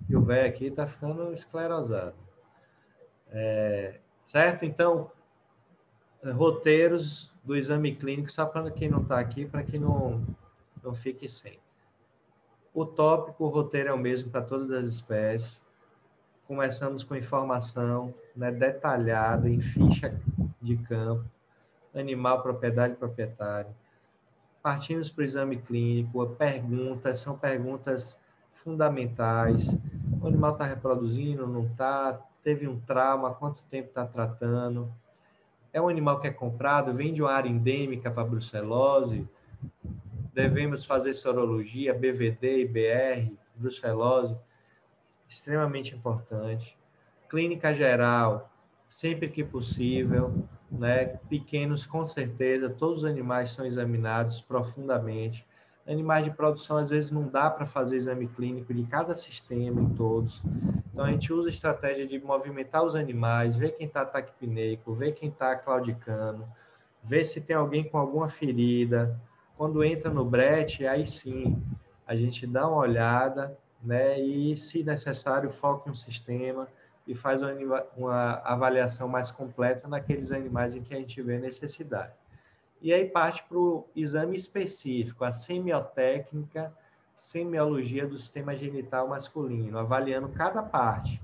E o velho aqui está ficando esclerosado. Certo? Então, roteiros do exame clínico, só para quem não está aqui, para que não fique sem. O tópico, o roteiro é o mesmo para todas as espécies. Começamos com informação, né, detalhada, em ficha de campo, animal, propriedade, proprietário. Partimos para o exame clínico, perguntas, são perguntas fundamentais. O animal está reproduzindo, não está? Teve um trauma, quanto tempo está tratando? É um animal que é comprado, vem de uma área endêmica para a brucelose? Devemos fazer sorologia, BVD, IBR, brucelose, extremamente importante. Clínica geral, sempre que possível, né? Pequenos, com certeza, todos os animais são examinados profundamente. Animais de produção, às vezes, não dá para fazer exame clínico de cada sistema em todos. Então, a gente usa a estratégia de movimentar os animais, ver quem está taquipneico, ver quem está claudicando, ver se tem alguém com alguma ferida. Quando entra no brete, aí sim, a gente dá uma olhada, né? E, se necessário, foca em um sistema e faz uma avaliação mais completa naqueles animais em que a gente vê necessidade. E aí parte para o exame específico, a semiotécnica, semiologia do sistema genital masculino, avaliando cada parte,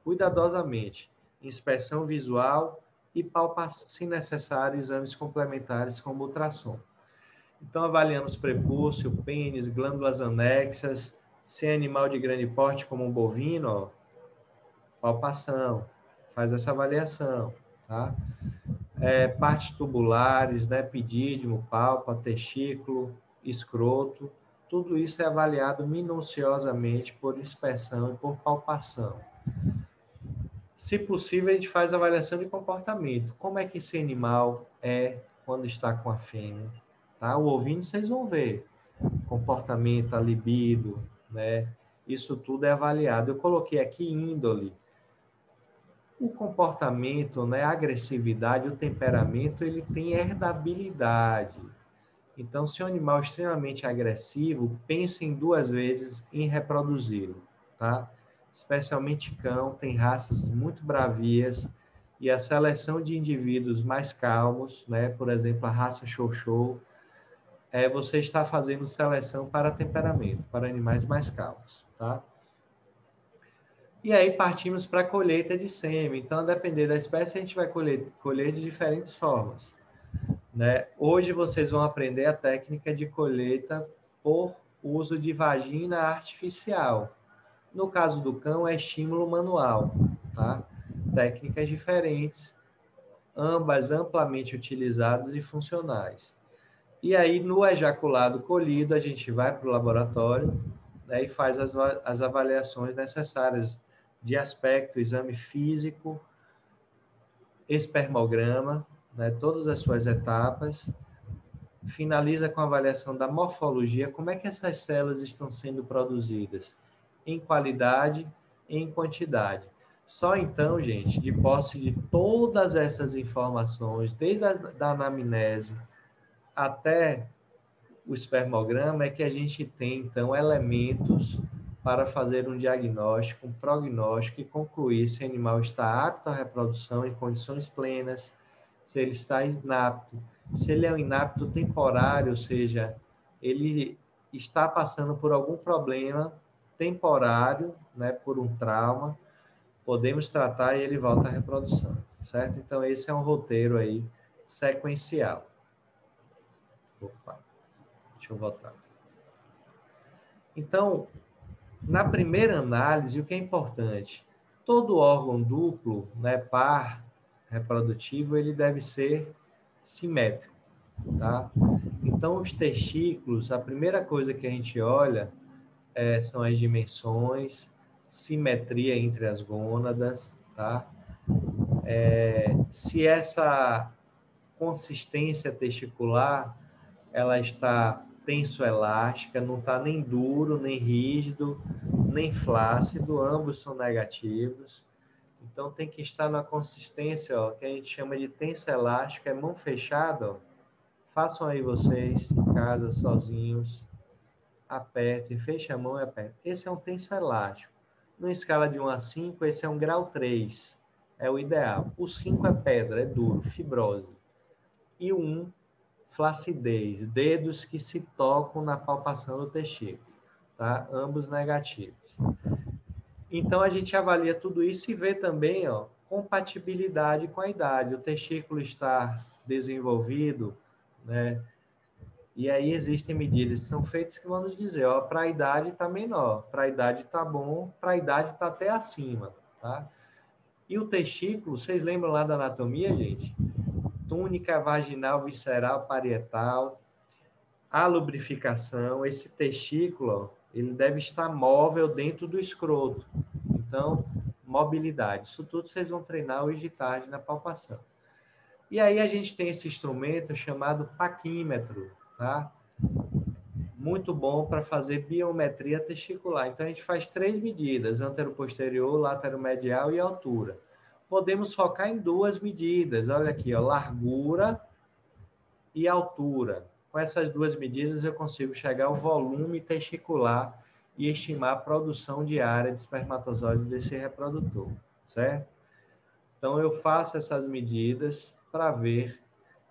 cuidadosamente, inspeção visual e palpação, se necessário, exames complementares como ultrassom. Então, avaliamos prepúcio, pênis, glândulas anexas, se é animal de grande porte como um bovino, ó, palpação, faz essa avaliação, tá? Partes tubulares, né, epidídimo, pálpula, testículo, escroto, tudo isso é avaliado minuciosamente por inspeção e por palpação. Se possível, a gente faz avaliação de comportamento. Como é que esse animal é quando está com a fêmea? Tá? O ovino vocês vão ver. Comportamento, a libido, né? Isso tudo é avaliado. Eu coloquei aqui índole. O comportamento, né, a agressividade, o temperamento, ele tem herdabilidade. Então, se é um animal extremamente agressivo, pensem 2 vezes em reproduzi-lo, tá? Especialmente cão, tem raças muito bravias, e a seleção de indivíduos mais calmos, né, por exemplo, a raça Chow-Chow, você está fazendo seleção para temperamento, para animais mais calmos, tá? E aí partimos para a colheita de sêmen. Então, a depender da espécie, a gente vai colher de diferentes formas, né? Hoje vocês vão aprender a técnica de colheita por uso de vagina artificial. No caso do cão, é estímulo manual, tá? Técnicas diferentes, ambas amplamente utilizadas e funcionais. E aí, no ejaculado colhido, a gente vai para o laboratório, né, e faz as avaliações necessárias de aspecto, exame físico, espermograma, né, todas as suas etapas, finaliza com a avaliação da morfologia, como é que essas células estão sendo produzidas, em qualidade e em quantidade. Só então, gente, de posse de todas essas informações, desde a anamnese até o espermograma, é que a gente tem, então, elementos para fazer um diagnóstico, um prognóstico e concluir se o animal está apto à reprodução em condições plenas, se ele está inapto, se ele é um inapto temporário, ou seja, ele está passando por algum problema temporário, né, por um trauma, podemos tratar e ele volta à reprodução, certo? Então, esse é um roteiro aí sequencial. Opa, deixa eu voltar. Então, na primeira análise, o que é importante? Todo órgão duplo, né, par reprodutivo, ele deve ser simétrico, tá? Então, os testículos, a primeira coisa que a gente olha são as dimensões, simetria entre as gônadas, tá? Se essa consistência testicular, ela está tensoelástica, não está nem duro, nem rígido, nem flácido, ambos são negativos. Então, tem que estar na consistência, ó, que a gente chama de tensoelástica, é mão fechada, ó. Façam aí vocês, em casa, sozinhos. aperta, e fecha a mão e aperta. Esse é um tenso elástico. Numa escala de 1 a 5, esse é um grau 3. É o ideal. O 5 é pedra, é duro, fibrose. E o 1, flacidez, dedos que se tocam na palpação do testículo. Tá? Ambos negativos. Então, a gente avalia tudo isso e vê também, ó, compatibilidade com a idade. O testículo está desenvolvido, né? E aí existem medidas que são feitas que vão nos dizer, ó, para a idade está menor, para a idade está bom, para a idade está até acima, tá? E o testículo, vocês lembram lá da anatomia, gente? Túnica vaginal, visceral, parietal, a lubrificação, esse testículo, ó, ele deve estar móvel dentro do escroto. Então, mobilidade. Isso tudo vocês vão treinar hoje de tarde na palpação. E aí a gente tem esse instrumento chamado paquímetro, tá? Muito bom para fazer biometria testicular. Então, a gente faz 3 medidas, anteroposterior, lateromedial e altura. Podemos focar em 2 medidas, olha aqui, ó, largura e altura. Com essas 2 medidas, eu consigo chegar ao volume testicular e estimar a produção diária de espermatozoides desse reprodutor, certo? Então, eu faço essas medidas para ver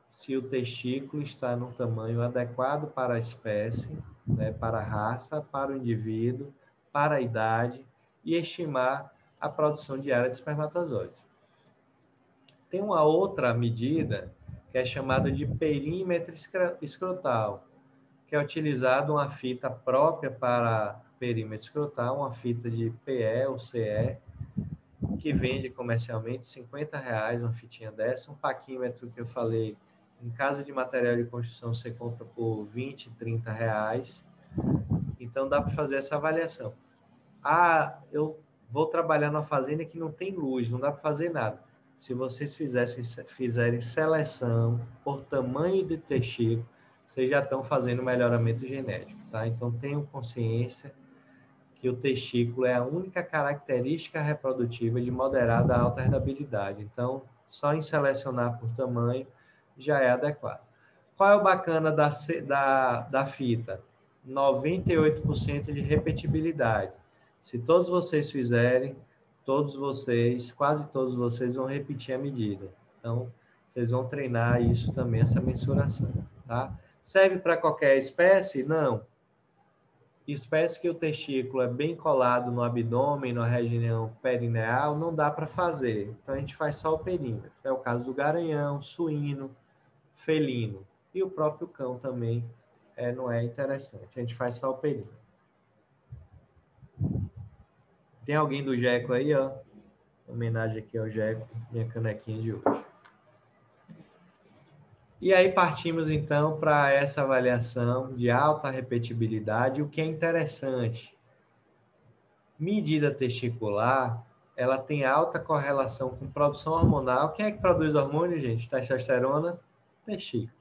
se o testículo está no tamanho adequado para a espécie, né, para a raça, para o indivíduo, para a idade e estimar a produção diária de espermatozoides. Tem uma outra medida que é chamada de perímetro escrotal, que é utilizado uma fita própria para perímetro escrotal, uma fita de PE ou CE, que vende comercialmente R$50, uma fitinha dessa, um paquímetro que eu falei, em casa de material de construção você compra por R$20, R$30. Então dá para fazer essa avaliação. Ah, eu vou trabalhar numa fazenda que não tem luz, não dá para fazer nada. Se vocês fizerem seleção por tamanho de testículo, vocês já estão fazendo melhoramento genético, tá? Então tenham consciência que o testículo é a única característica reprodutiva de moderada a alta herdabilidade. Então, só em selecionar por tamanho já é adequado. Qual é o bacana da fita? 98% de repetibilidade. Se todos vocês fizerem, quase todos vocês vão repetir a medida. Então, vocês vão treinar isso também, essa mensuração, tá? Serve para qualquer espécie? Não. Espécie que o testículo é bem colado no abdômen, na região perineal, não dá para fazer. Então, a gente faz só o perímetro. É o caso do garanhão, suíno, felino. E o próprio cão também não é interessante. A gente faz só o perímetro. Tem alguém do Jeco aí, ó? Homenagem aqui ao Jeco, minha canequinha de hoje. E aí partimos, então, para essa avaliação de alta repetibilidade. O que é interessante, medida testicular, ela tem alta correlação com produção hormonal. Quem é que produz hormônio, gente? Testosterona? Testículo.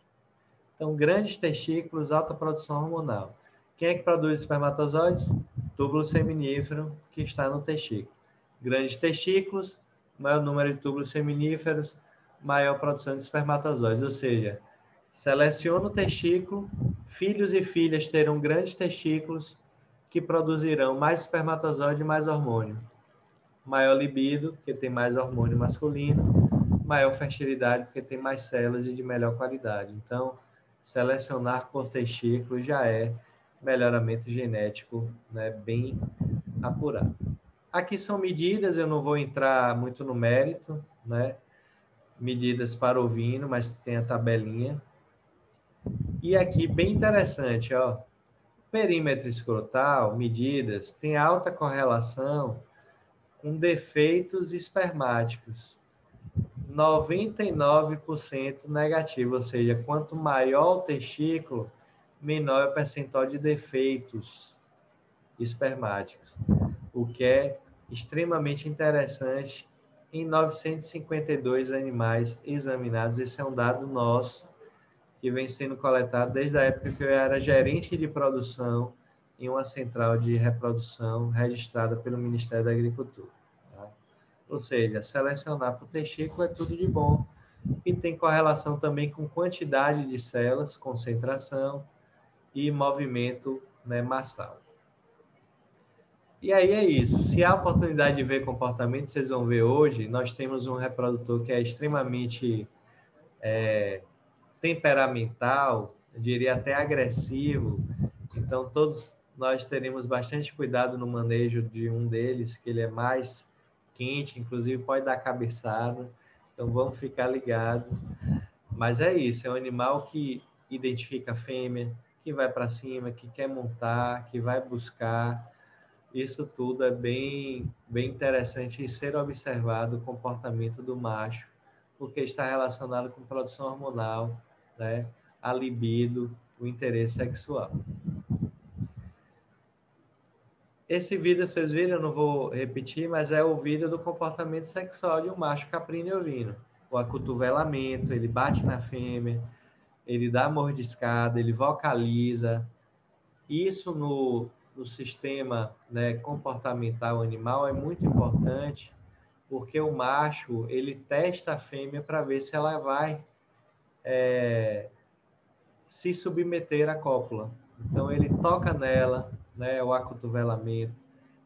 Então, grandes testículos, alta produção hormonal. Quem é que produz espermatozoides? Túbulo seminífero, que está no testículo. Grandes testículos, maior número de túbulos seminíferos, maior produção de espermatozoides. Ou seja, seleciona o testículo, filhos e filhas terão grandes testículos que produzirão mais espermatozoide e mais hormônio. Maior libido, porque tem mais hormônio masculino. Maior fertilidade, porque tem mais células e de melhor qualidade. Então, selecionar por testículo já é melhoramento genético, né, bem apurado. Aqui são medidas, eu não vou entrar muito no mérito, né? Medidas para ovino, mas tem a tabelinha. E aqui, bem interessante, ó, perímetro escrotal, medidas, tem alta correlação com defeitos espermáticos. 99% negativo, ou seja, quanto maior o testículo, menor é o percentual de defeitos espermáticos, o que é extremamente interessante em 952 animais examinados. Esse é um dado nosso que vem sendo coletado desde a época que eu era gerente de produção em uma central de reprodução registrada pelo Ministério da Agricultura. Tá? Ou seja, selecionar para o testículo é tudo de bom e tem correlação também com quantidade de células, concentração e movimento né, massal. E aí é isso. Se há oportunidade de ver comportamento, vocês vão ver hoje, nós temos um reprodutor que é extremamente temperamental, eu diria até agressivo. Então, todos nós teremos bastante cuidado no manejo de um deles, que ele é mais quente, inclusive pode dar cabeçada. Então, vamos ficar ligados. Mas é isso, é um animal que identifica a fêmea, que vai para cima, que quer montar, que vai buscar. Isso tudo é bem interessante em ser observado o comportamento do macho, porque está relacionado com produção hormonal, né? A libido, o interesse sexual. Esse vídeo, vocês viram, eu não vou repetir, mas é o vídeo do comportamento sexual de um macho caprino e ovino. O acotovelamento, ele bate na fêmea, ele dá mordiscada, ele vocaliza. Isso no sistema, né, comportamental animal é muito importante, porque o macho, ele testa a fêmea para ver se ela vai se submeter à cópula. Então, ele toca nela, né, o acotovelamento,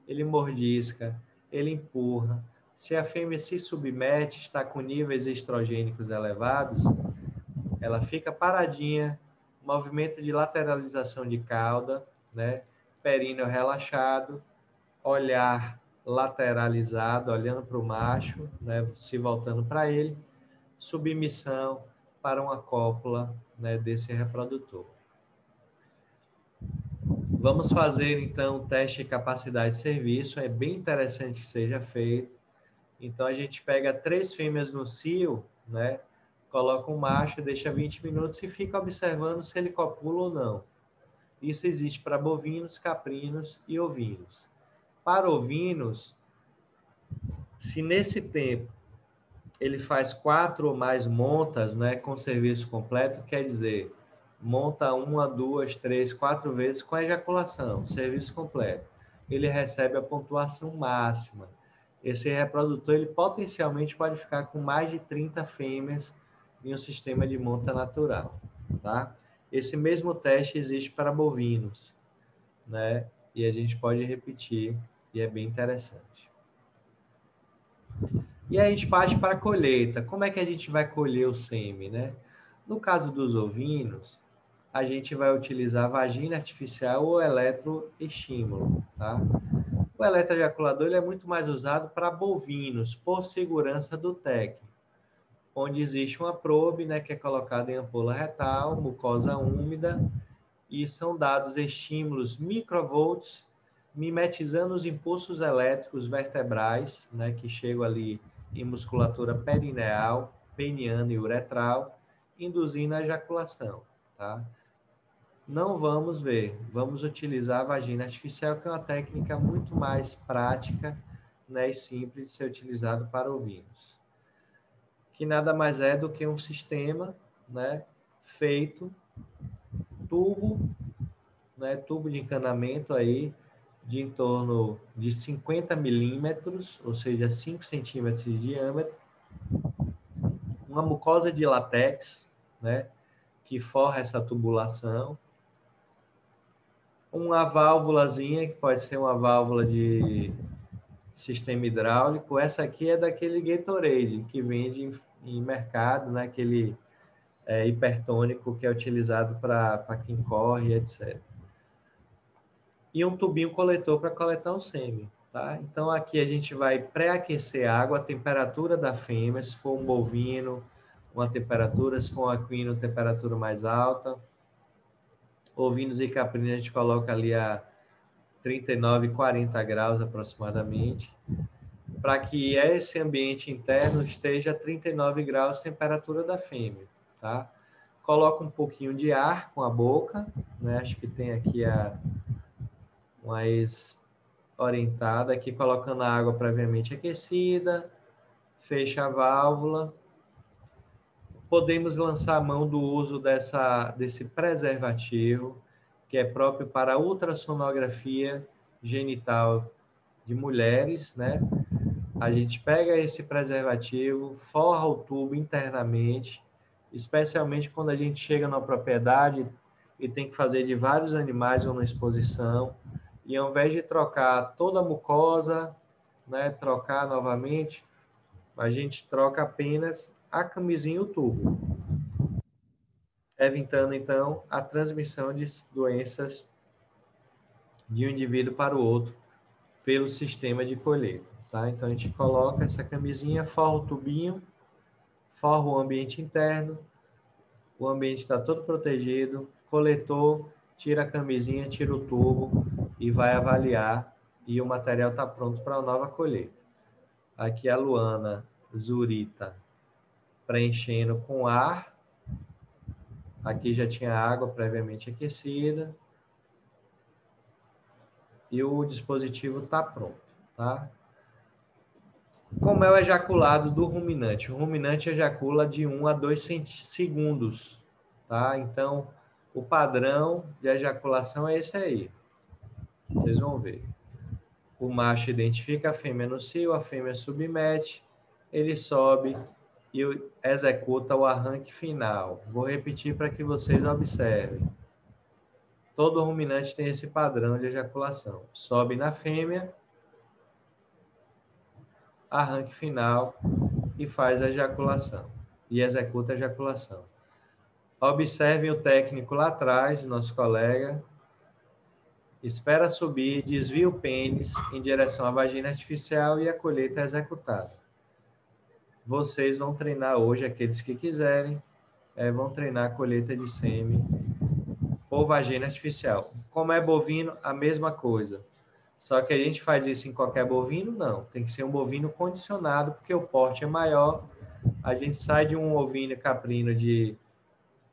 ele mordisca, ele empurra. Se a fêmea se submete, está com níveis estrogênicos elevados, ela fica paradinha, movimento de lateralização de cauda, né, períneo relaxado, olhar lateralizado, olhando para o macho, né, se voltando para ele, submissão para uma cópula, né, desse reprodutor. Vamos fazer, então, o teste de capacidade de serviço. É bem interessante que seja feito. Então, a gente pega 3 fêmeas no cio, né? Coloca um macho, deixa 20 minutos e fica observando se ele copula ou não. Isso existe para bovinos, caprinos e ovinos. Para ovinos, se nesse tempo ele faz 4 ou mais montas, né, com serviço completo, quer dizer, monta 1, 2, 3, 4 vezes com ejaculação, serviço completo. Ele recebe a pontuação máxima. Esse reprodutor, ele potencialmente pode ficar com mais de 30 fêmeas em um sistema de monta natural, tá? Esse mesmo teste existe para bovinos, né? E a gente pode repetir, e é bem interessante. E aí a gente parte para a colheita. Como é que a gente vai colher o sêmen, né? No caso dos ovinos, a gente vai utilizar vagina artificial ou eletroestímulo, tá? O eletroejaculador ele é muito mais usado para bovinos, por segurança do técnico, onde existe uma probe, né, que é colocada em ampola retal, mucosa úmida, e são dados estímulos microvolts, mimetizando os impulsos elétricos vertebrais, né, que chegam ali em musculatura perineal, peniana e uretral, induzindo a ejaculação, tá? Não vamos ver, vamos utilizar a vagina artificial, que é uma técnica muito mais prática, né, e simples de ser utilizado para ovinos. Que nada mais é do que um sistema, né, feito tubo, né, tubo de encanamento aí de em torno de 50 milímetros, ou seja, 5 centímetros de diâmetro, uma mucosa de látex, né, que forra essa tubulação, uma válvulazinha, que pode ser uma válvula de sistema hidráulico. Essa aqui é daquele Gatorade, que vende em mercado, né, aquele hipertônico que é utilizado para quem corre, etc. E um tubinho coletor para coletar o sêmen, tá? Então, aqui a gente vai pré-aquecer a água, a temperatura da fêmea, se for um bovino, uma temperatura, se for um equino, temperatura mais alta. Ovinos e caprinos a gente coloca ali a 39, 40 graus aproximadamente, para que esse ambiente interno esteja a 39 graus temperatura da fêmea, tá? Coloca um pouquinho de ar com a boca, né? Acho que tem aqui a mais orientada, aqui colocando a água previamente aquecida, fecha a válvula. Podemos lançar a mão do uso desse preservativo, que é próprio para a ultrassonografia genital de mulheres, né? A gente pega esse preservativo, forra o tubo internamente, especialmente quando a gente chega na propriedade e tem que fazer de vários animais uma exposição. E ao invés de trocar toda a mucosa, né, trocar novamente, a gente troca apenas a camisinha e o tubo, evitando então a transmissão de doenças de um indivíduo para o outro pelo sistema de colheita, tá? Então a gente coloca essa camisinha, forra o tubinho, forra o ambiente interno, o ambiente está todo protegido, coletou, tira a camisinha, tira o tubo e vai avaliar e o material está pronto para a nova colheita. Aqui a Luana Zurita preenchendo com ar. Aqui já tinha água previamente aquecida. E o dispositivo está pronto, tá? Como é o ejaculado do ruminante? O ruminante ejacula de 1 a 2 segundos, tá? Então, o padrão de ejaculação é esse aí. Vocês vão ver. O macho identifica a fêmea no cio, a fêmea submete, ele sobe e executa o arranque final. Vou repetir para que vocês observem. Todo ruminante tem esse padrão de ejaculação. Sobe na fêmea, arranque final e faz a ejaculação. E executa a ejaculação. Observem o técnico lá atrás, nosso colega. Espera subir, desvia o pênis em direção à vagina artificial e a colheita é executada. Vocês vão treinar hoje, aqueles que quiserem, vão treinar a colheita de sêmen ou vagina artificial. Como é bovino, a mesma coisa. Só que a gente faz isso em qualquer bovino? Não. Tem que ser um bovino condicionado, porque o porte é maior. A gente sai de um ovino caprino de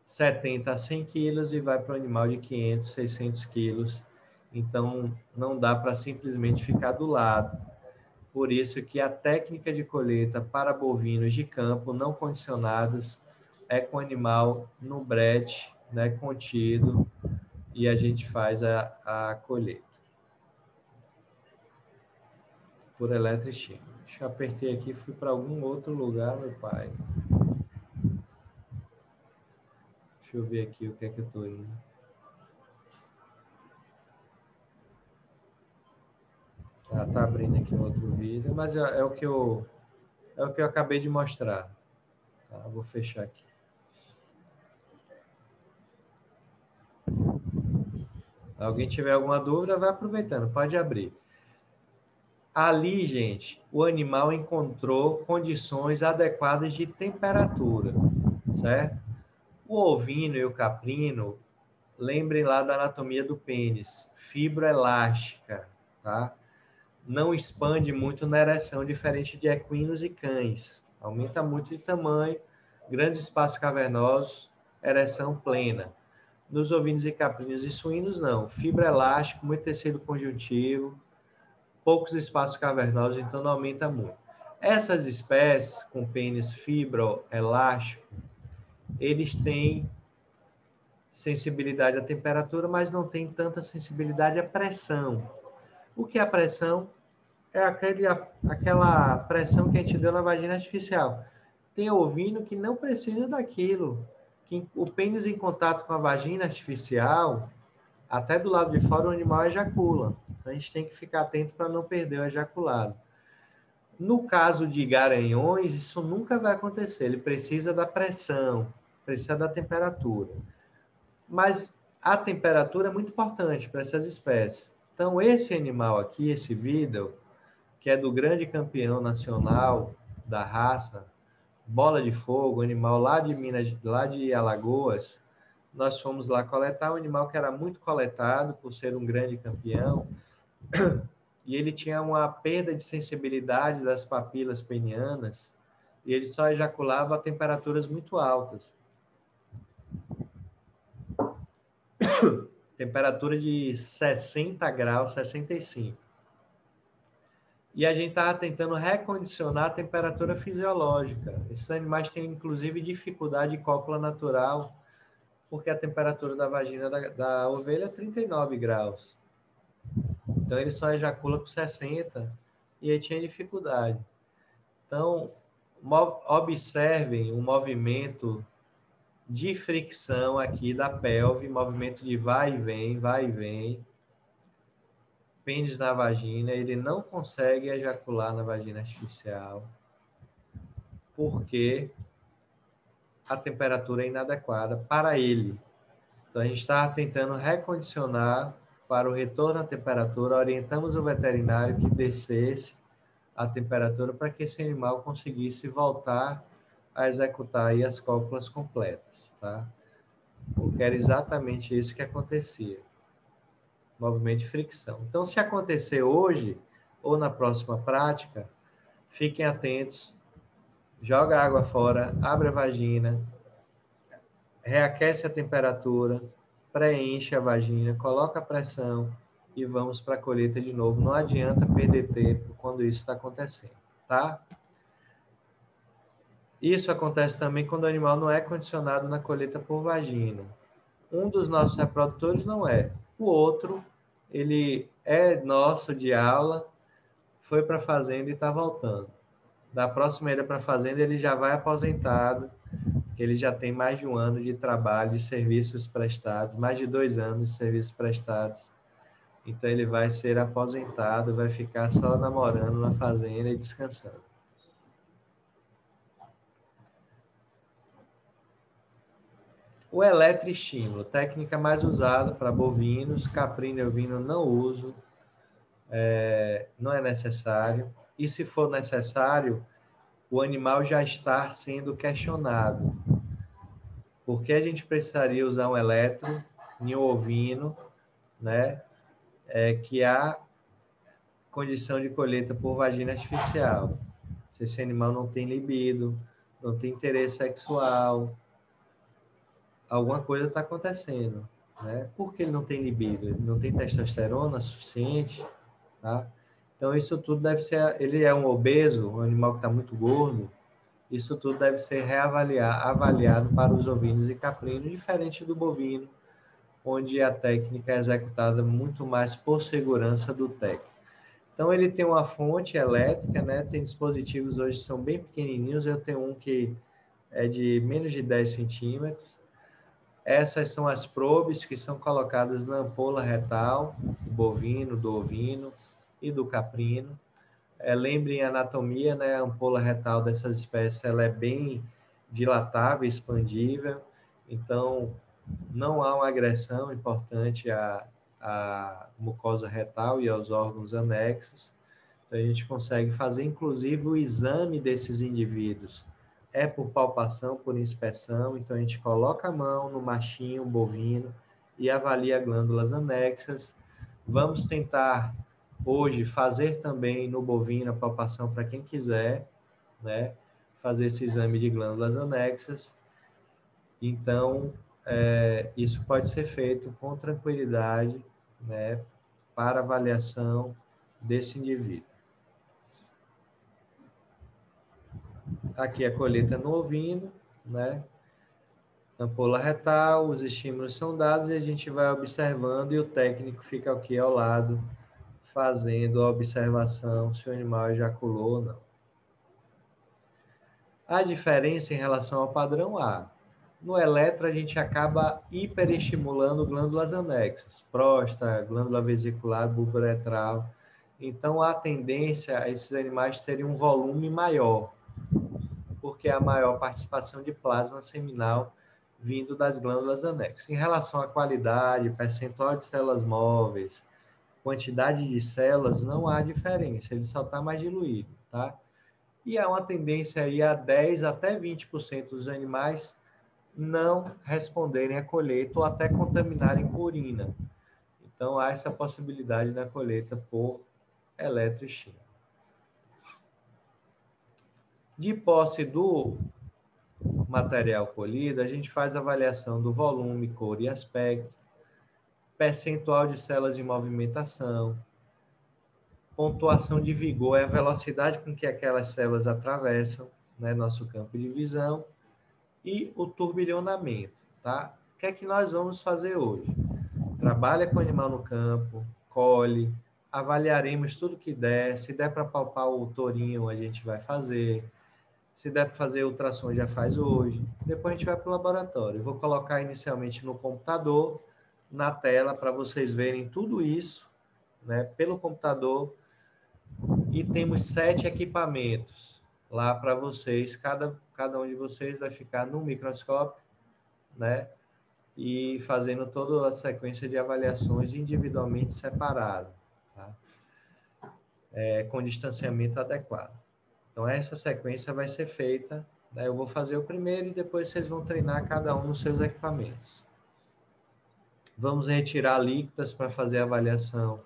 70 a 100 quilos e vai para um animal de 500, 600 quilos. Então, não dá para simplesmente ficar do lado. Por isso que a técnica de colheita para bovinos de campo não condicionados é com o animal no brete, né, contido, e a gente faz a colheita por eletroestímulo. Deixa eu apertar aqui, fui para algum outro lugar, meu pai. Deixa eu ver aqui o que é que eu estou indo. Tá abrindo aqui um outro vídeo, mas é o que eu acabei de mostrar. Tá, vou fechar aqui. Alguém tiver alguma dúvida, vai aproveitando, pode abrir. Ali, gente, o animal encontrou condições adequadas de temperatura, certo? O ovino e o caprino, lembrem lá da anatomia do pênis, fibroelástica, tá? Não expande muito na ereção, diferente de equinos e cães. Aumenta muito de tamanho, grandes espaços cavernosos, ereção plena. Nos ovinos e caprinos e suínos, não. Fibra elástica, muito tecido conjuntivo, poucos espaços cavernosos, então não aumenta muito. Essas espécies com pênis fibroelástico, eles têm sensibilidade à temperatura, mas não têm tanta sensibilidade à pressão. O que é a pressão? É aquela pressão que a gente deu na vagina artificial. Tem ovino que não precisa daquilo. Que o pênis em contato com a vagina artificial, até do lado de fora, o animal ejacula. Então, a gente tem que ficar atento para não perder o ejaculado. No caso de garanhões, isso nunca vai acontecer. Ele precisa da pressão, precisa da temperatura. Mas a temperatura é muito importante para essas espécies. Então, esse animal aqui, esse Vidal, que é do grande campeão nacional da raça, Bola de Fogo, animal lá de Minas, lá de Alagoas, nós fomos lá coletar um animal que era muito coletado por ser um grande campeão, e ele tinha uma perda de sensibilidade das papilas penianas, e ele só ejaculava a temperaturas muito altas. Temperatura de 60 graus, 65. E a gente estava tentando recondicionar a temperatura fisiológica. Esses animais têm, inclusive, dificuldade de cópula natural, porque a temperatura da vagina da ovelha é 39 graus. Então, ele só ejacula por 60 e aí tinha dificuldade. Então, observem o movimento de fricção aqui da pelve, movimento de vai e vem, pênis na vagina, ele não consegue ejacular na vagina artificial, porque a temperatura é inadequada para ele. Então, a gente está tentando recondicionar para o retorno à temperatura, orientamos o veterinário que descesse a temperatura para que esse animal conseguisse voltar a executar aí as cópulas completas, tá? Porque era exatamente isso que acontecia. Movimento de fricção. Então, se acontecer hoje ou na próxima prática, fiquem atentos, joga a água fora, abre a vagina, reaquece a temperatura, preenche a vagina, coloca a pressão e vamos para a colheita de novo. Não adianta perder tempo quando isso está acontecendo, tá? Isso acontece também quando o animal não é condicionado na colheita por vagina. Um dos nossos reprodutores não é. O outro, ele é nosso de aula, foi para a fazenda e está voltando. Da próxima ida para a fazenda, ele já vai aposentado, ele já tem mais de 1 ano de trabalho, de serviços prestados, mais de 2 anos de serviços prestados. Então, ele vai ser aposentado, vai ficar só namorando na fazenda e descansando. O eletroestímulo, técnica mais usada para bovinos, caprino e ovino não uso, não é necessário. E se for necessário, o animal já está sendo questionado. Por que a gente precisaria usar um eletro em um ovino, né? Que há condição de colheita por vagina artificial. Se esse animal não tem libido, não tem interesse sexual, alguma coisa está acontecendo, né? Por que ele não tem libido? Ele não tem testosterona suficiente, tá? Então, isso tudo deve ser... Ele é um obeso, um animal que está muito gordo, isso tudo deve ser avaliado para os ovinos e caprinos, diferente do bovino, onde a técnica é executada muito mais por segurança do técnico. Então, ele tem uma fonte elétrica, né? Tem dispositivos hoje que são bem pequenininhos, eu tenho um que é de menos de 10 centímetros. Essas são as probes que são colocadas na ampola retal do bovino, do ovino e do caprino. Lembrem a anatomia, né? A ampola retal dessas espécies ela é bem dilatável, expandível, então não há uma agressão importante à mucosa retal e aos órgãos anexos. Então, a gente consegue fazer, inclusive, o exame desses indivíduos. É por palpação, por inspeção, então a gente coloca a mão no machinho bovino e avalia glândulas anexas. Vamos tentar hoje fazer também no bovino a palpação para quem quiser, né? Fazer esse exame de glândulas anexas. Então, isso pode ser feito com tranquilidade, né? Para avaliação desse indivíduo. Aqui a colheita no ovino, né? Ampola retal, os estímulos são dados e a gente vai observando e o técnico fica aqui ao lado, fazendo a observação se o animal ejaculou ou não. A diferença em relação ao padrão A. No eletro, a gente acaba hiperestimulando glândulas anexas, próstata, glândula vesicular, bulbo uretral. Então, há tendência a esses animais terem um volume maior, porque há maior participação de plasma seminal vindo das glândulas anexas. Em relação à qualidade, percentual de células móveis, quantidade de células, não há diferença, ele só está mais diluído, tá? E há uma tendência aí a 10 até 20% dos animais não responderem à colheita ou até contaminarem com urina. Então, há essa possibilidade da colheita por eletroestímulo. De posse do material colhido, a gente faz avaliação do volume, cor e aspecto, percentual de células em movimentação, pontuação de vigor, é a velocidade com que aquelas células atravessam, né, nosso campo de visão, e o turbilhonamento, tá? O que é que nós vamos fazer hoje? Trabalha com o animal no campo, colhe, avaliaremos tudo que der, se der para palpar o tourinho, a gente vai fazer, Se der para fazer ultrassom, já faz hoje. Depois a gente vai para o laboratório. Eu vou colocar inicialmente no computador, na tela, para vocês verem tudo isso, né, pelo computador. E temos 7 equipamentos lá para vocês. Cada um de vocês vai ficar no microscópio, né, e fazendo toda a sequência de avaliações individualmente separado, tá? Com distanciamento adequado. Então, essa sequência vai ser feita, né? Eu vou fazer o primeiro e depois vocês vão treinar cada um nos seus equipamentos. Vamos retirar líquidas para fazer a avaliação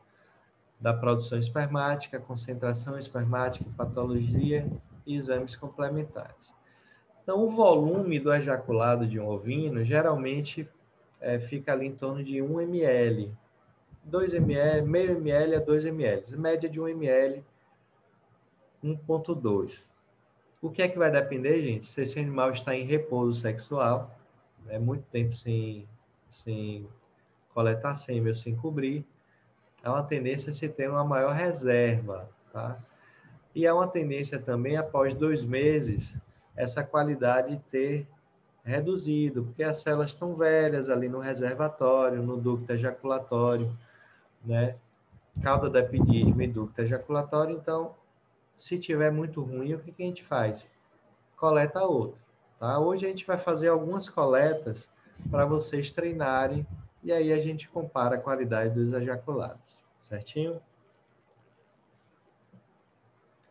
da produção espermática, concentração espermática, patologia e exames complementares. Então, o volume do ejaculado de um ovino geralmente fica ali em torno de 1 ml, 2 ml, meio ml a 2 ml, média de 1 ml, 1,2. O que é que vai depender, gente? Se esse animal está em repouso sexual, muito tempo sem coletar sêmen, sem cobrir, há uma tendência a se ter uma maior reserva, tá? E há uma tendência também, após 2 meses, essa qualidade ter reduzido, porque as células estão velhas ali no reservatório, no ducto ejaculatório, né? Cauda da epidídima e ducto ejaculatório. Então, se tiver muito ruim, o que a gente faz? Coleta outro, tá? Hoje a gente vai fazer algumas coletas para vocês treinarem e aí a gente compara a qualidade dos ejaculados, certinho?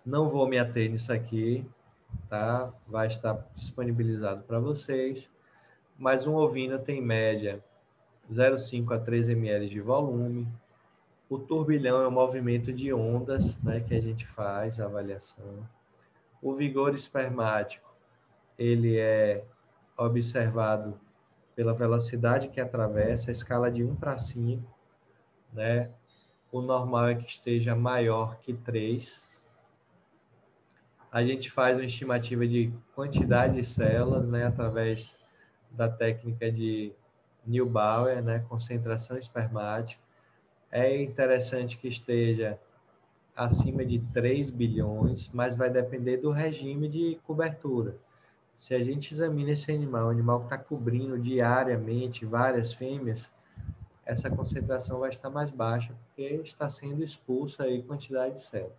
Não vou me ater nisso aqui, tá? Vai estar disponibilizado para vocês, mas um ovino tem média 0,5 a 3 ml de volume. O turbilhão é um movimento de ondas, né, que a gente faz a avaliação. O vigor espermático, ele é observado pela velocidade que atravessa, a escala de 1 para 5, né? O normal é que esteja maior que 3. A gente faz uma estimativa de quantidade de células, né, através da técnica de Neubauer, né, concentração espermática. É interessante que esteja acima de 3 bilhões, mas vai depender do regime de cobertura. Se a gente examina esse animal, um animal que está cobrindo diariamente várias fêmeas, essa concentração vai estar mais baixa, porque está sendo expulsa aí quantidade de células.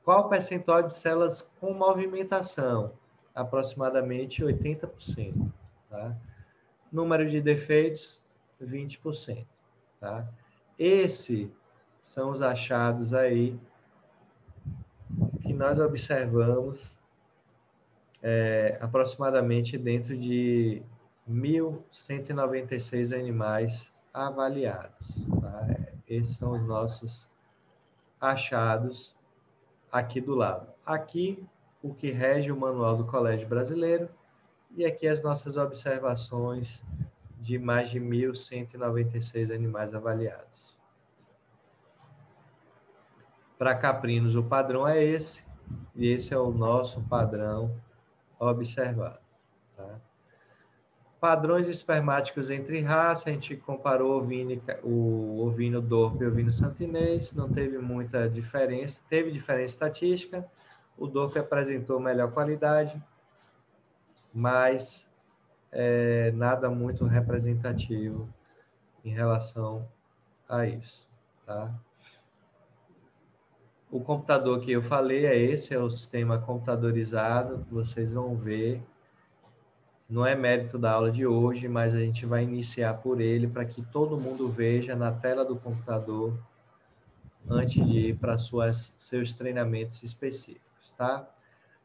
Qual o percentual de células com movimentação? Aproximadamente 80%. Tá? Número de defeitos, 20%. Tá? Esses são os achados aí que nós observamos aproximadamente dentro de 1.196 animais avaliados. Tá? Esses são os nossos achados aqui do lado. Aqui, o que rege o manual do Colégio Brasileiro, e aqui as nossas observações de mais de 1.196 animais avaliados. Para caprinos, o padrão é esse, e esse é o nosso padrão observado. Tá? Padrões espermáticos entre raças, a gente comparou o ovino Dorp e o ovino santinês, não teve muita diferença, teve diferença estatística, o Dorp apresentou melhor qualidade, mas nada muito representativo em relação a isso. Tá? O computador que eu falei é esse, é o sistema computadorizado, que vocês vão ver. Não é mérito da aula de hoje, mas a gente vai iniciar por ele para que todo mundo veja na tela do computador antes de ir para seus treinamentos específicos, tá?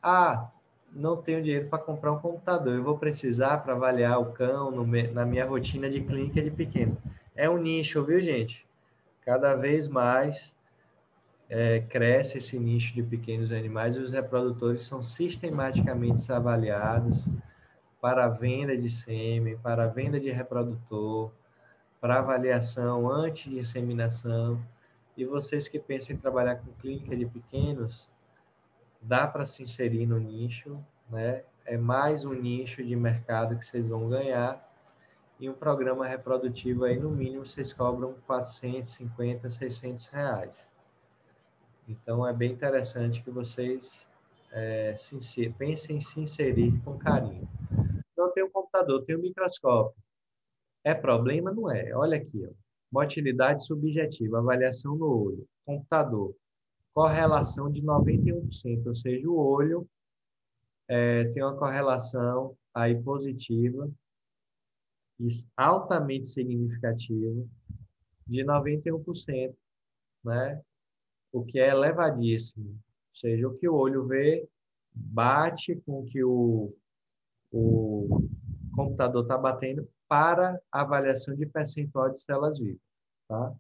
Ah, não tenho dinheiro para comprar um computador, eu vou precisar para avaliar o cão na minha rotina de clínica de pequeno. É um nicho, viu, gente? Cada vez mais cresce esse nicho de pequenos animais e os reprodutores são sistematicamente avaliados para a venda de sêmen, para a venda de reprodutor, para avaliação antes de inseminação. E vocês que pensam em trabalhar com clínica de pequenos, dá para se inserir no nicho, né? É mais um nicho de mercado que vocês vão ganhar. E um programa reprodutivo aí, no mínimo, vocês cobram 450, 600 reais. Então, é bem interessante que vocês pense em se inserir com carinho. Não tem um computador, tem um microscópio. É problema? Não é. Olha aqui, ó. Motilidade subjetiva, avaliação no olho. Computador. Correlação de 91%, ou seja, o olho tem uma correlação aí positiva e altamente significativa de 91%, né? O que é elevadíssimo. Ou seja, o que o olho vê bate com o que o computador está batendo para avaliação de percentual de células vivas, tá?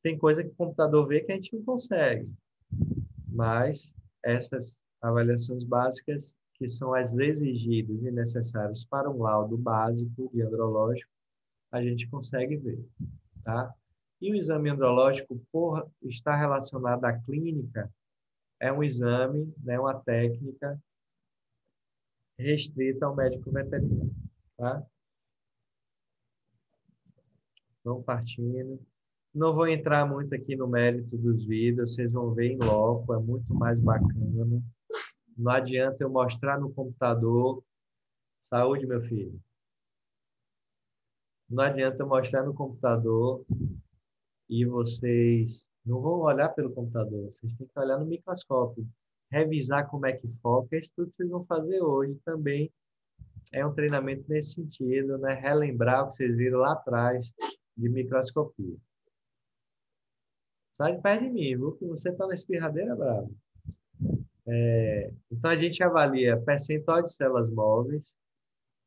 Tem coisa que o computador vê que a gente não consegue, mas essas avaliações básicas, que são as exigidas e necessárias para um laudo básico de andrológico, a gente consegue ver, tá? E o exame andrológico, por estar relacionado à clínica, é um exame, né, uma técnica restrita ao médico veterinário, tá? Vamos partindo. Não vou entrar muito aqui no mérito dos vídeos, vocês vão ver em loco, é muito mais bacana. Não adianta eu mostrar no computador. Saúde, meu filho. Não adianta eu mostrar no computador e vocês não vão olhar pelo computador, vocês têm que olhar no microscópio. Revisar como é que foca, isso tudo vocês vão fazer hoje também. É um treinamento nesse sentido, né? Relembrar o que vocês viram lá atrás de microscopia. Sai de perto de mim, viu? Que você está na espirradeira brava. Então, a gente avalia percentual de células móveis,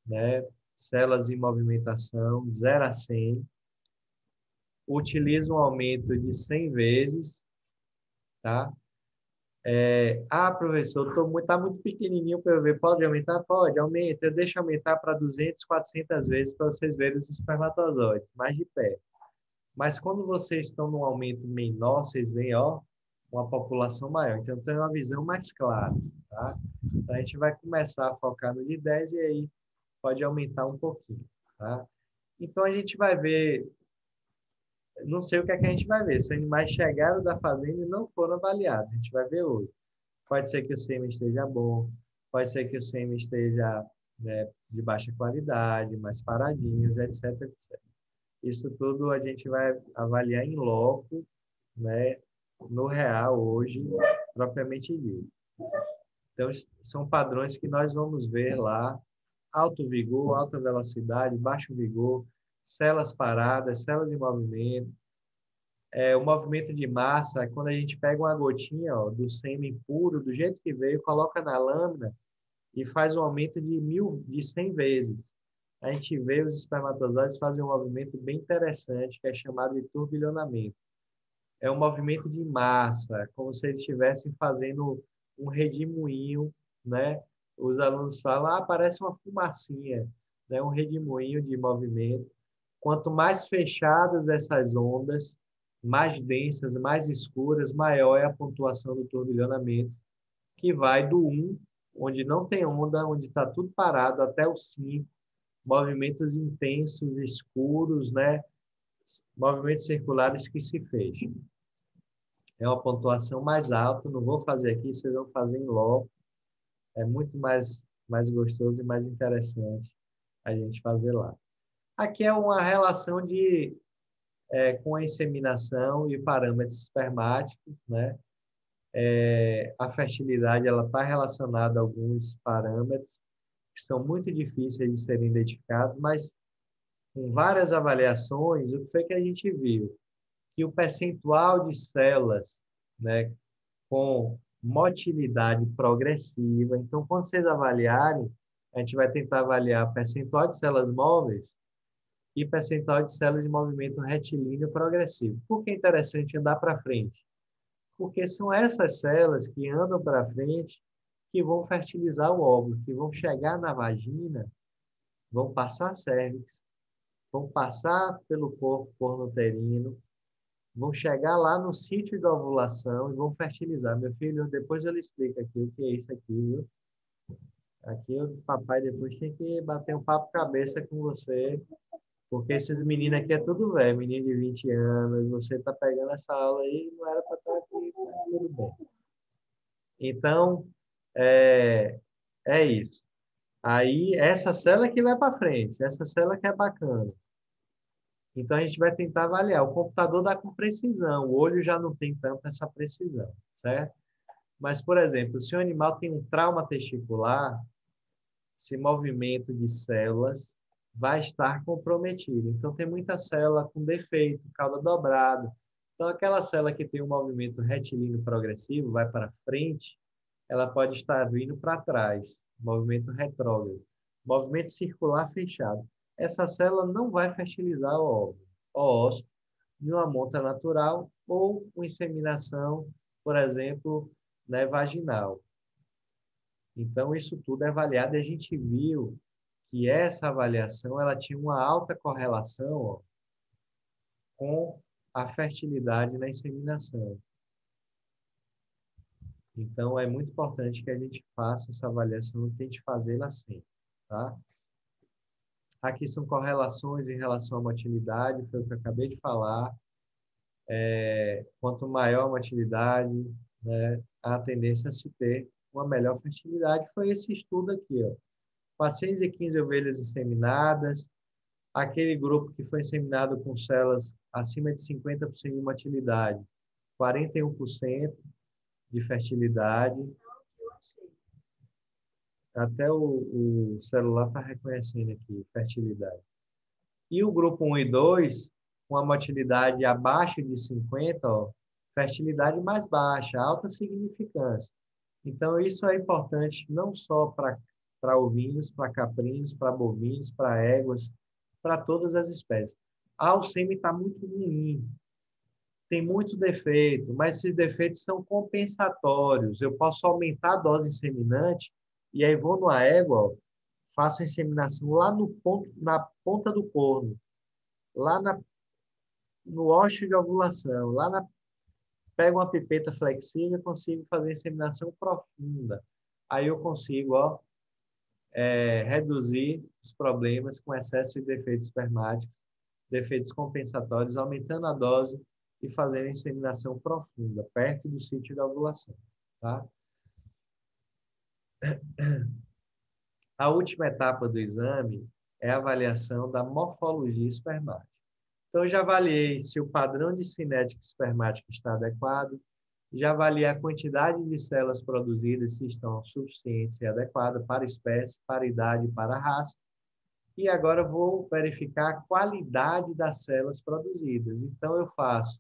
né? Células em movimentação, 0 a 100. Utiliza um aumento de 100 vezes, tá? Professor, tá muito pequenininho para eu ver. Pode aumentar? Pode, aumenta. Eu deixo aumentar para 200, 400 vezes para vocês verem os espermatozoides, mais de perto. Mas quando vocês estão num aumento menor, vocês veem, ó, uma população maior. Então, tem uma visão mais clara, tá? Então, a gente vai começar a focar no de 10 e aí pode aumentar um pouquinho, tá? Então, a gente vai ver, não sei o que é que a gente vai ver, se animais chegaram da fazenda e não foram avaliados, a gente vai ver hoje. Pode ser que o sêmen esteja bom, pode ser que o sêmen esteja, né, de baixa qualidade, mais paradinhos, etc, etc. Isso tudo a gente vai avaliar em loco, né, no real hoje, propriamente dito. Então, são padrões que nós vamos ver lá: alto vigor, alta velocidade, baixo vigor, células paradas, células em movimento. O movimento de massa, quando a gente pega uma gotinha, ó, do sêmen puro, do jeito que veio, coloca na lâmina e faz um aumento de 100 vezes. A gente vê os espermatozoides fazem um movimento bem interessante, que é chamado de turbilhonamento. É um movimento de massa, como se eles estivessem fazendo um redemoinho, né? Os alunos falam, parece uma fumacinha, né? Um redemoinho de movimento. Quanto mais fechadas essas ondas, mais densas, mais escuras, maior é a pontuação do turbilhonamento, que vai do 1, onde não tem onda, onde está tudo parado, até o 5, movimentos intensos, escuros, né? Movimentos circulares que se fecham. É uma pontuação mais alta, não vou fazer aqui, vocês vão fazer em loco. É muito mais gostoso e mais interessante a gente fazer lá. Aqui é uma relação com a inseminação e parâmetros espermáticos, né? A fertilidade ela está relacionada a alguns parâmetros que são muito difíceis de serem identificados, mas com várias avaliações, o que foi que a gente viu? Que o percentual de células, né, com motilidade progressiva, então, quando vocês avaliarem, a gente vai tentar avaliar percentual de células móveis e percentual de células de movimento retilíneo progressivo. Por que é interessante andar para frente? Porque são essas células que andam para frente que vão fertilizar o óvulo, que vão chegar na vagina, vão passar a cérvix, vão passar pelo corpo porno-uterino, vão chegar lá no sítio da ovulação e vão fertilizar. Meu filho, depois eu lhe explico aqui o que é isso aqui, viu? Aqui o papai depois tem que bater um papo cabeça com você, porque esses meninos aqui é tudo velho, menino de 20 anos, você tá pegando essa aula aí, não era para estar aqui, tudo bem. Então, é, é isso. Aí, essa célula que vai para frente, essa célula que é bacana. Então, a gente vai tentar avaliar. O computador dá com precisão, o olho já não tem tanta essa precisão, certo? Mas, por exemplo, se o animal tem um trauma testicular, esse movimento de células vai estar comprometido. Então, tem muita célula com defeito, cauda dobrada. Então, aquela célula que tem um movimento retilíneo progressivo, vai para frente, ela pode estar vindo para trás, movimento retrógrado. Movimento circular fechado. Essa célula não vai fertilizar o óvulo, o óvulo, de uma monta natural ou uma inseminação, por exemplo, né, vaginal. Então, isso tudo é avaliado e a gente viu que essa avaliação ela tinha uma alta correlação, ó, com a fertilidade na inseminação. Então, é muito importante que a gente faça essa avaliação e tente fazê-la sempre, tá? Aqui são correlações em relação à motilidade, foi o que eu acabei de falar. Quanto maior a motilidade, né, a tendência a se ter uma melhor fertilidade. Foi esse estudo aqui, ó. 415 ovelhas inseminadas, aquele grupo que foi inseminado com células acima de 50% de motilidade, 41% de fertilidade. Até o celular está reconhecendo aqui, fertilidade. E o grupo 1 e 2, com a motilidade abaixo de 50, ó, fertilidade mais baixa, alta significância. Então, isso é importante não só para ovinos, para caprinos, para bovinos, para éguas, para todas as espécies. Ah, o sêmen está muito ruim, tem muito defeito, mas esses defeitos são compensatórios. Eu posso aumentar a dose inseminante e aí vou numa égua, ó, faço a inseminação lá no ponto, na ponta do corno, lá no ósseo de ovulação, pego uma pipeta flexível e consigo fazer a inseminação profunda. Aí eu consigo, ó, reduzir os problemas com excesso de defeitos espermáticos, defeitos compensatórios, aumentando a dose e fazendo a inseminação profunda, perto do sítio da ovulação. Tá? A última etapa do exame é a avaliação da morfologia espermática. Então, eu já avaliei se o padrão de cinética espermática está adequado, já avaliei a quantidade de células produzidas, se estão suficientes e adequadas para a espécie, para a idade e para a raça. E agora eu vou verificar a qualidade das células produzidas. Então, eu faço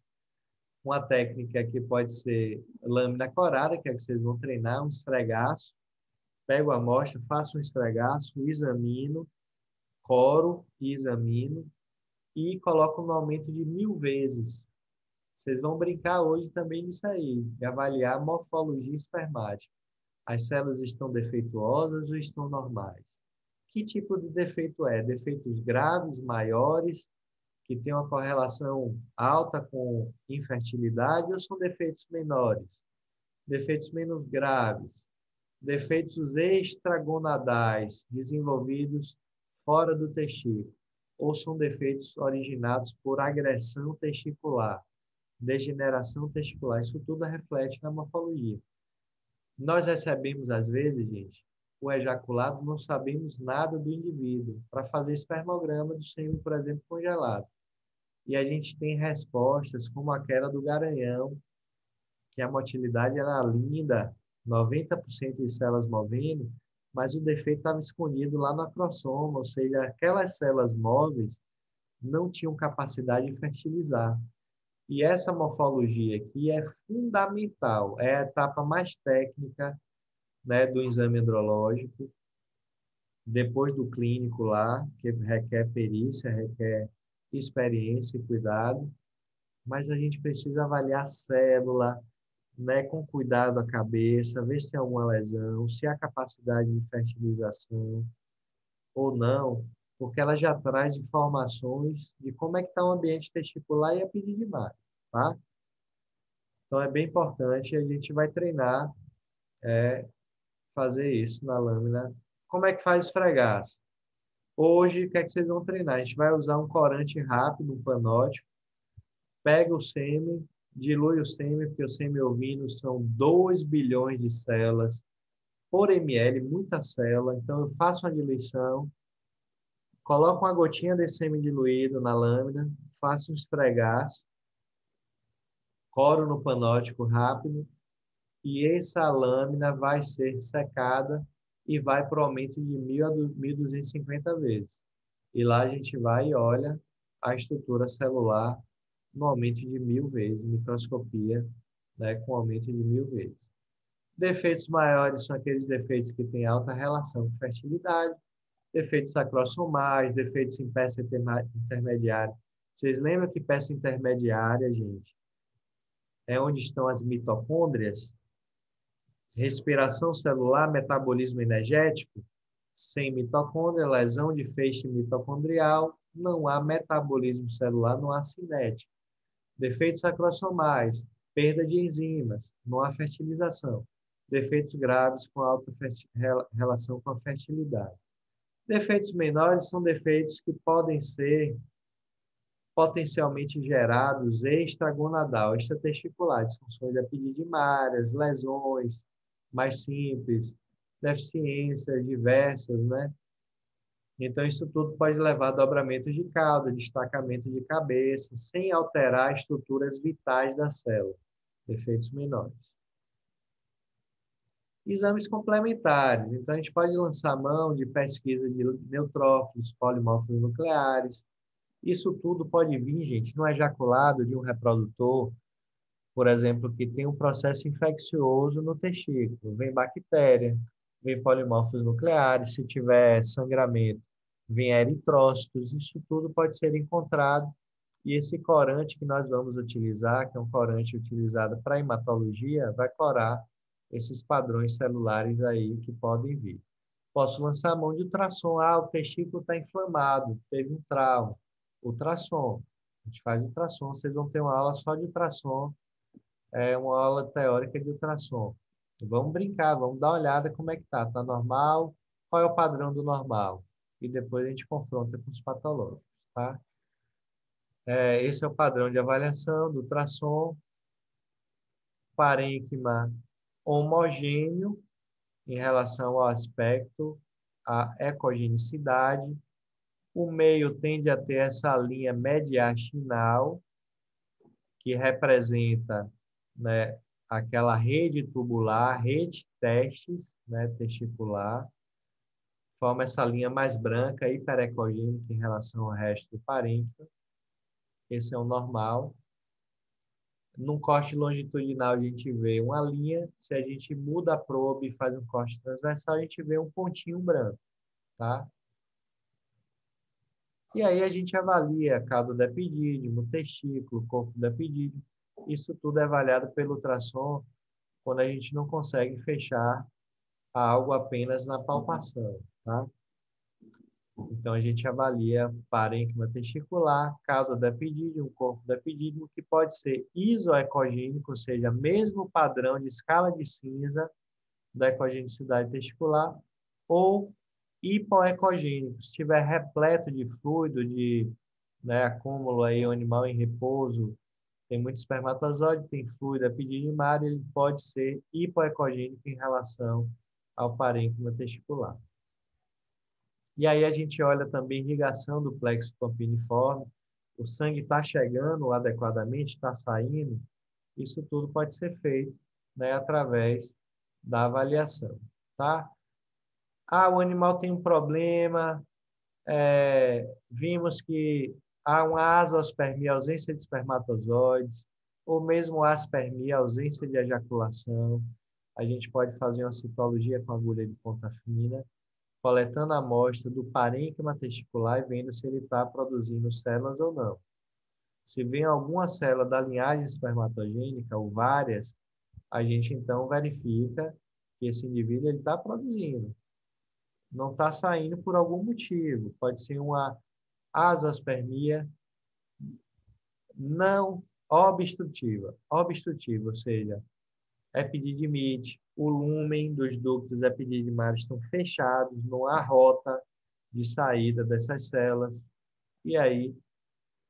uma técnica que pode ser lâmina corada, que é que vocês vão treinar, um esfregaço. Pego a amostra, faço um esfregaço, examino, coro e examino e coloco no aumento de 1000 vezes. Vocês vão brincar hoje também nisso aí, de avaliar a morfologia espermática. As células estão defeituosas ou estão normais? Que tipo de defeito é? Defeitos graves, maiores, que têm uma correlação alta com infertilidade, ou são defeitos menores? Defeitos menos graves? Defeitos extragonadais, desenvolvidos fora do testículo, ou são defeitos originados por agressão testicular, degeneração testicular. Isso tudo reflete na morfologia. Nós recebemos, às vezes, gente, o ejaculado, não sabemos nada do indivíduo, para fazer espermograma do sêmen, por exemplo, congelado. E a gente tem respostas como aquela do garanhão, que a motilidade era linda, 90% de células movendo, mas o defeito estava escondido lá no acrossoma, ou seja, aquelas células móveis não tinham capacidade de fertilizar. E essa morfologia aqui é fundamental, é a etapa mais técnica, né, do exame andrológico, depois do clínico lá, que requer perícia, requer experiência e cuidado, mas a gente precisa avaliar a célula, né, com cuidado a cabeça, ver se tem alguma lesão, se há capacidade de fertilização ou não, porque ela já traz informações de como é que está o ambiente testicular e a pedir demais, tá? Então é bem importante, a gente vai treinar fazer isso na lâmina. Como é que faz esfregaço? Hoje, o que é que vocês vão treinar? A gente vai usar um corante rápido, um panótico, pega o sêmen, dilui o sêmen, porque o sêmen ovino são 2 bilhões de células por ml, muita célula. Então, eu faço uma diluição, coloco uma gotinha desse sêmen diluído na lâmina, faço um esfregaço, coro no panótico rápido, e essa lâmina vai ser secada e vai para o aumento de 1.000 a 1.250 vezes. E lá a gente vai e olha a estrutura celular no aumento de 1.000 vezes, microscopia, né, com aumento de 1.000 vezes. Defeitos maiores são aqueles defeitos que têm alta relação com fertilidade, defeitos sacrossomais, defeitos em peça intermediária. Vocês lembram que peça intermediária, gente, é onde estão as mitocôndrias? Respiração celular, metabolismo energético? Sem mitocôndria, lesão de feixe mitocondrial, não há metabolismo celular, não há cinética. Defeitos sacrossomais, perda de enzimas, não há fertilização. Defeitos graves com alta relação com a fertilidade. Defeitos menores são defeitos que podem ser potencialmente gerados extragonadal, extratesticular, disfunções epididimárias, lesões mais simples, deficiências diversas, né? Então, isso tudo pode levar a dobramento de cauda, destacamento de cabeça, sem alterar estruturas vitais da célula. Defeitos menores. Exames complementares. Então, a gente pode lançar mão de pesquisa de neutrófilos, polimórficos nucleares. Isso tudo pode vir, gente, no ejaculado de um reprodutor, por exemplo, que tem um processo infeccioso no testículo. Vem bactéria, vem polimórficos nucleares, se tiver sangramento, vem eritrócitos. Isso tudo pode ser encontrado. E esse corante que nós vamos utilizar, que é um corante utilizado para hematologia, vai corar esses padrões celulares aí que podem vir. Posso lançar a mão de ultrassom. Ah, o testículo está inflamado, teve um trauma. Ultrassom. A gente faz ultrassom. Vocês vão ter uma aula só de ultrassom, uma aula teórica de ultrassom. Vamos brincar, vamos dar uma olhada como é que tá. Tá normal? Qual é o padrão do normal? E depois a gente confronta com os patológicos, tá? Esse é o padrão de avaliação do ultrassom. Parênquima homogêneo em relação ao aspecto, à ecogenicidade. O meio tende a ter essa linha mediastinal, que representa, né, aquela rede tubular, rede testes, né, testicular, forma essa linha mais branca, hiperecogênica em relação ao resto do parênquima. Esse é o normal. Num corte longitudinal, a gente vê uma linha. Se a gente muda a probe e faz um corte transversal, a gente vê um pontinho branco, tá? E aí a gente avalia a cauda do epidídimo, o testículo, o corpo do epidídimo. Isso tudo é avaliado pelo ultrassom quando a gente não consegue fechar algo apenas na palpação, tá? Então, a gente avalia parênquima testicular, cauda do epidídimo, corpo do epidídimo, que pode ser isoecogênico, ou seja, mesmo padrão de escala de cinza da ecogenicidade testicular, ou hipoecogênico, se estiver repleto de fluido, de, né, acúmulo aí, o animal em repouso, tem muito espermatozoide, tem fluido epididimário, ele pode ser hipoecogênico em relação ao parênquima testicular. E aí a gente olha também irrigação do plexo pampiniforme, o sangue está chegando adequadamente, está saindo, isso tudo pode ser feito, né, através da avaliação, tá? Ah, o animal tem um problema, vimos que há uma azoospermia, ausência de espermatozoides, ou mesmo aspermia, ausência de ejaculação. A gente pode fazer uma citologia com agulha de ponta fina, coletando a amostra do parênquima testicular e vendo se ele está produzindo células ou não. Se vem alguma célula da linhagem espermatogênica, ou várias, a gente então verifica que esse indivíduo está produzindo. Não está saindo por algum motivo. Pode ser uma azoospermia não obstrutiva. Obstrutiva, ou seja, epididimite, o lúmen dos ductos epididimários estão fechados, não há rota de saída dessas células, e aí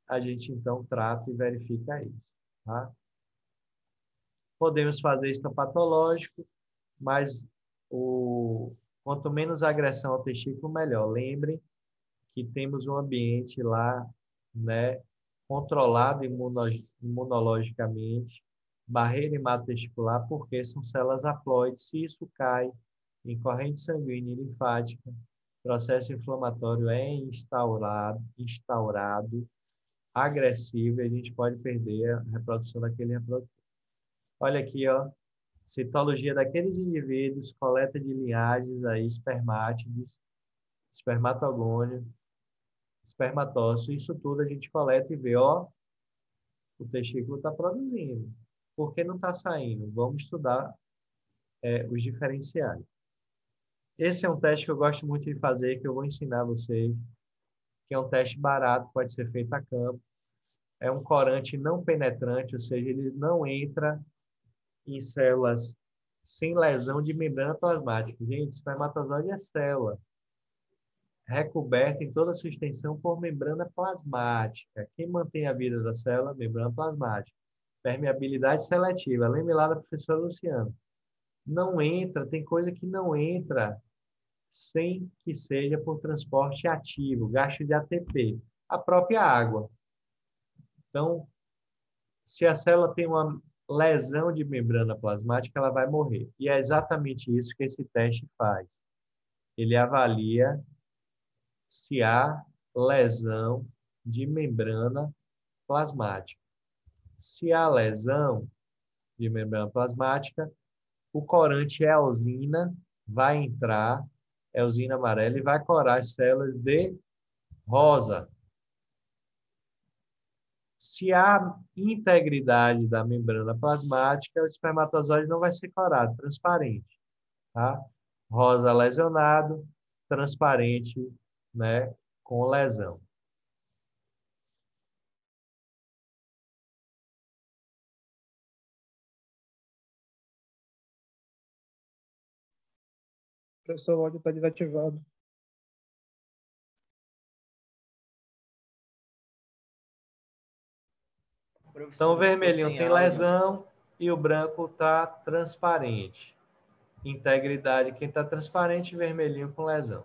a gente então trata e verifica isso, tá? Podemos fazer histopatológico, mas quanto menos agressão ao testículo, melhor. Lembrem que temos um ambiente lá, né, controlado imunologicamente, barreira hematotesticular, porque são células haploides. Se isso cai em corrente sanguínea e linfática, processo inflamatório é instaurado, agressivo, e a gente pode perder a reprodução daquele reprodutor. Olha aqui, ó, citologia daqueles indivíduos, coleta de linhagens aí, espermátides, espermatogônio, espermatócito, isso tudo a gente coleta e vê, ó, o testículo está produzindo. Por que não está saindo? Vamos estudar os diferenciais. Esse é um teste que eu gosto muito de fazer, que eu vou ensinar vocês, que é um teste barato, pode ser feito a campo. É um corante não penetrante, ou seja, ele não entra em células sem lesão de membrana plasmática. Gente, espermatozoide é célula recoberta em toda a sua extensão por membrana plasmática. Quem mantém a vida da célula? Membrana plasmática. Permeabilidade seletiva. Lembre lá da professora Luciana. Não entra, tem coisa que não entra sem que seja por transporte ativo, gasto de ATP. A própria água. Então, se a célula tem uma lesão de membrana plasmática, ela vai morrer. E é exatamente isso que esse teste faz. Ele avalia se há lesão de membrana plasmática. Se há lesão de membrana plasmática, o corante eosina vai entrar, eosina amarela, e vai corar as células de rosa. Se há integridade da membrana plasmática, o espermatozoide não vai ser corado, transparente. Tá? Rosa lesionado, transparente, né, com lesão. Professor, o áudio está desativado. Então, o vermelhinho tem lesão e o branco está transparente. Integridade, quem está transparente, vermelhinho com lesão.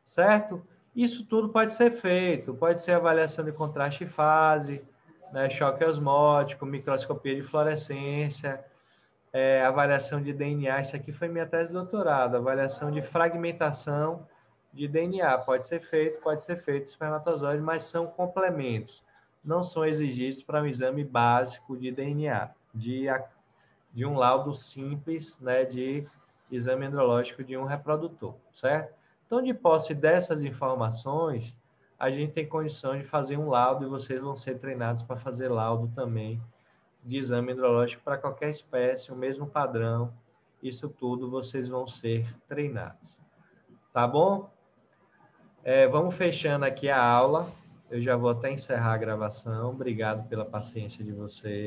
Certo? Isso tudo pode ser feito. Pode ser avaliação de contraste e fase, né, choque osmótico, microscopia de fluorescência, avaliação de DNA. Isso aqui foi minha tese de doutorado. Avaliação de fragmentação de DNA. Pode ser feito espermatozoide, mas são complementos. Não são exigidos para um exame básico de DNA, de um laudo simples, né, de exame andrológico de um reprodutor, certo? Então, de posse dessas informações, a gente tem condição de fazer um laudo e vocês vão ser treinados para fazer laudo também de exame andrológico para qualquer espécie, o mesmo padrão. Isso tudo vocês vão ser treinados. Tá bom? Vamos fechando aqui a aula. Eu já vou até encerrar a gravação. Obrigado pela paciência de vocês.